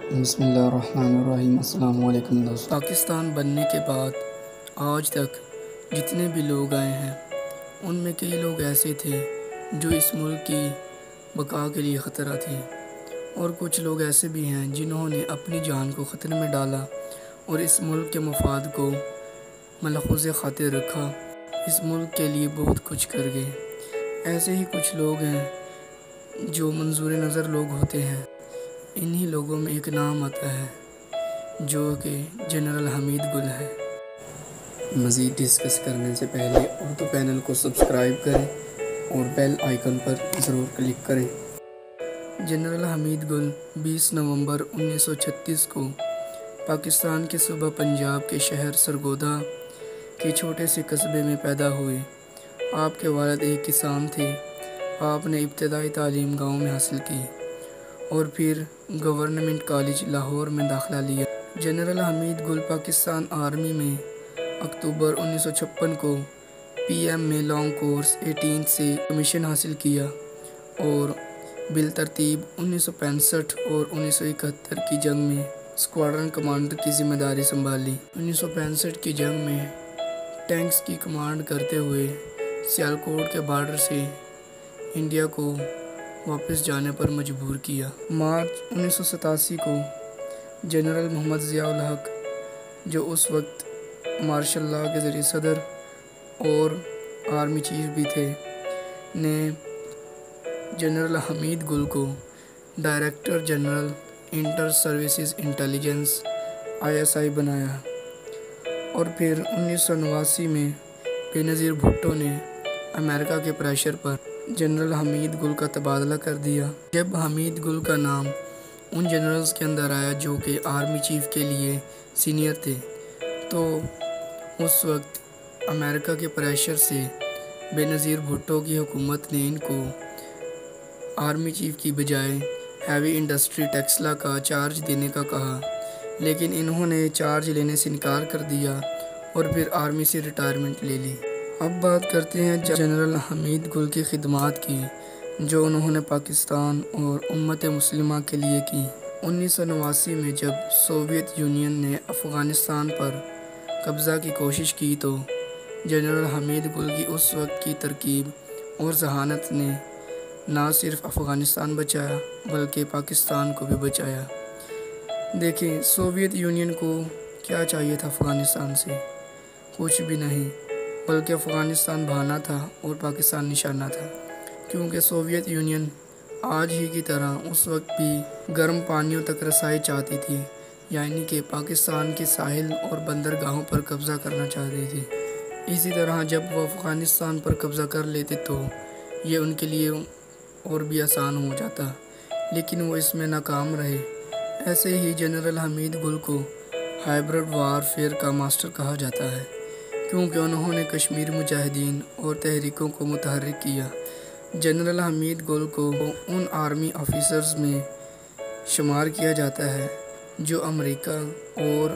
بسم اللہ الرحمن الرحیم۔ السلام علیکم دوستو۔ پاکستان بننے کے بعد آج تک جتنے بھی لوگ آئے ہیں ان میں کئی لوگ ایسے تھے جو اس ملک کی بقا کے لیے خطرہ تھے، اور کچھ لوگ ایسے بھی ہیں جنہوں نے اپنی جان کو خطرے میں ڈالا اور اس ملک کے مفاد کو ملحوظ خاطر رکھا، اس ملک کے لیے بہت کچھ کر گئے۔ ایسے ہی کچھ لوگ ہیں جو منظور نظر لوگ ہوتے ہیں، انہی لوگوں میں ایک نام آتا ہے جو کہ جنرل حمید گل ہے۔ مزید ڈسکس کرنے سے پہلے اردو پینل کو سبسکرائب کریں اور بیل آئیکن پر ضرور کلک کریں۔ جنرل حمید گل 20 نومبر 1936 کو پاکستان کے صوبہ پنجاب کے شہر سرگودھا کے چھوٹے سے قصبے میں پیدا ہوئے۔ آپ کے والد ایک کسان تھے۔ آپ نے ابتدائی تعلیم گاؤں میں حاصل کی اور پھر گورنمنٹ کالج لاہور میں داخلہ لیا۔ جنرل حمید گل پاکستان آرمی میں اکتوبر 1956 کو پی ایم میں لانگ کورس 18 سے کمیشن حاصل کیا اور بالترتیب 1965 اور 1971 کی جنگ میں اسکواڈرن کمانڈر کی ذمہ داری سنبھالی۔ 1965 کی جنگ میں ٹینکس کی کمانڈ کرتے ہوئے سیالکوٹ کے بارڈر سے انڈیا کو واپس جانے پر مجبور کیا۔ مارچ 1987 کو جنرل محمد ضیاء الحق، جو اس وقت مارشل لاء کے ذریعے صدر اور آرمی چیف بھی تھے، نے جنرل حمید گل کو director general inter services intelligence ISI بنایا، اور پھر 1989 میں بے نظیر بھٹو نے امریکہ کے پریشر پر جنرل حمید گل کا تبادلہ کر دیا۔ جب حمید گل کا نام ان جنرلز کے اندر آیا جو کہ آرمی چیف کے لیے سینئر تھے، تو اس وقت امریکہ کے پریشر سے بے نظیر بھٹو کی حکومت نے ان کو آرمی چیف کی بجائے ہیوی انڈسٹری ٹیکسلا کا چارج دینے کا کہا، لیکن انہوں نے چارج لینے سے انکار کر دیا اور پھر آرمی سے ریٹائرمنٹ لے لی۔ اب بات کرتے ہیں جنرل حمید گل کی خدمات کی جو انہوں نے پاکستان اور امت مسلمہ کے لیے کی۔ 1989 میں جب سوویت یونین نے افغانستان پر قبضہ کی کوشش کی تو جنرل حمید گل کی اس وقت کی ترکیب اور ذہانت نے نہ صرف افغانستان بچایا بلکہ پاکستان کو بھی بچایا۔ دیکھیں، سوویت یونین کو کیا چاہیے تھا افغانستان سے؟ کچھ بھی نہیں، بلکہ افغانستان بہانہ تھا اور پاکستان نشانہ تھا، کیونکہ سوویت یونین آج ہی کی طرح اس وقت بھی گرم پانیوں تک رسائی چاہتی تھی، یعنی کہ پاکستان کے ساحل اور بندرگاہوں پر قبضہ کرنا چاہتی تھی۔ اسی طرح جب وہ افغانستان پر قبضہ کر لیتے تو یہ ان کے لیے اور بھی آسان ہو جاتا، لیکن وہ اس میں ناکام رہے۔ ایسے ہی جنرل حمید گل کو ہائبرڈ وار فیئر کا ماسٹر کہا جاتا ہے، کیونکہ انہوں نے کشمیر مجاہدین اور تحریکوں کو متحرک کیا۔ جنرل حمید گل کو ان آرمی آفیسرز میں شمار کیا جاتا ہے جو امریکہ اور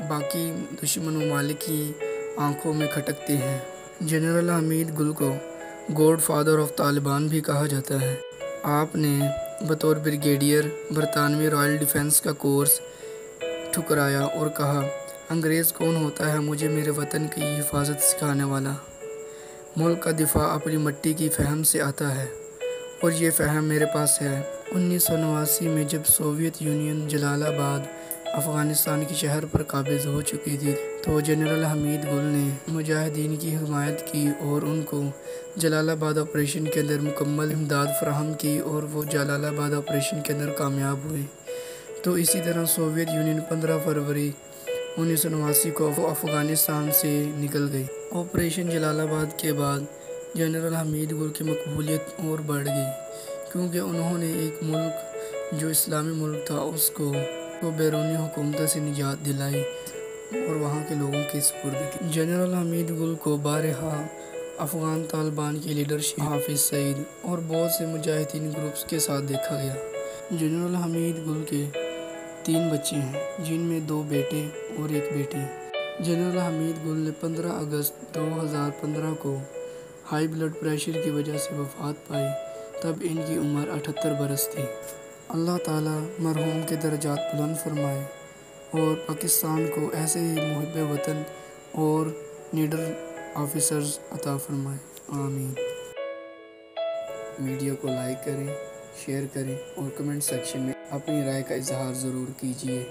باقی دشمن ممالک کی آنکھوں میں کھٹکتے ہیں۔ جنرل حمید گل کو گوڈ فادر آف طالبان بھی کہا جاتا ہے۔ آپ نے بطور بریگیڈیئر برطانوی رائل ڈیفنس کا کورس ٹھکرایا اور کہا، انگریز کون ہوتا ہے مجھے میرے وطن کی حفاظت سکھانے والا؟ ملک کا دفاع اپنی مٹی کی فہم سے آتا ہے اور یہ فہم میرے پاس ہے۔ 1989 میں جب سوویت یونین جلال آباد افغانستان کے شہر پر قابض ہو چکی تھی تو جنرل حمید گل نے مجاہدین کی حمایت کی اور ان کو جلال آباد آپریشن کے اندر مکمل امداد فراہم کی، اور وہ جلال آباد آپریشن کے اندر کامیاب ہوئے۔ تو اسی طرح سوویت یونین 15 فروری 1989 کو افغانستان سے نکل گئی۔ آپریشن جلال آباد کے بعد جنرل حمید گل کی مقبولیت اور بڑھ گئی، کیونکہ انہوں نے ایک ملک جو اسلامی ملک تھا اس کو بیرونی حکومتوں سے نجات دلائی اور وہاں کے لوگوں کی سپرد کی۔ جنرل حمید گل کو بارہا افغان طالبان کی لیڈرشپ، حافظ سعید اور بہت سے مجاہدین گروپس کے ساتھ دیکھا گیا۔ جنرل حمید گل کے 3 بچے ہیں، جن میں 2 بیٹے اور 1 بیٹی۔ جنرل حمید گل نے 15 اگست 2015 کو ہائی بلڈ پریشر کی وجہ سے وفات پائی، تب ان کی عمر 78 برس تھی۔ اللہ تعالیٰ مرحوم کے درجات بلند فرمائے اور پاکستان کو ایسے ہی محب وطن اور نیڈر آفیسرز عطا فرمائے، آمین۔ ویڈیو کو لائک کریں، شیئر کریں اور کمنٹ سیکشن میں اپنی رائے کا اظہار ضرور کیجیے۔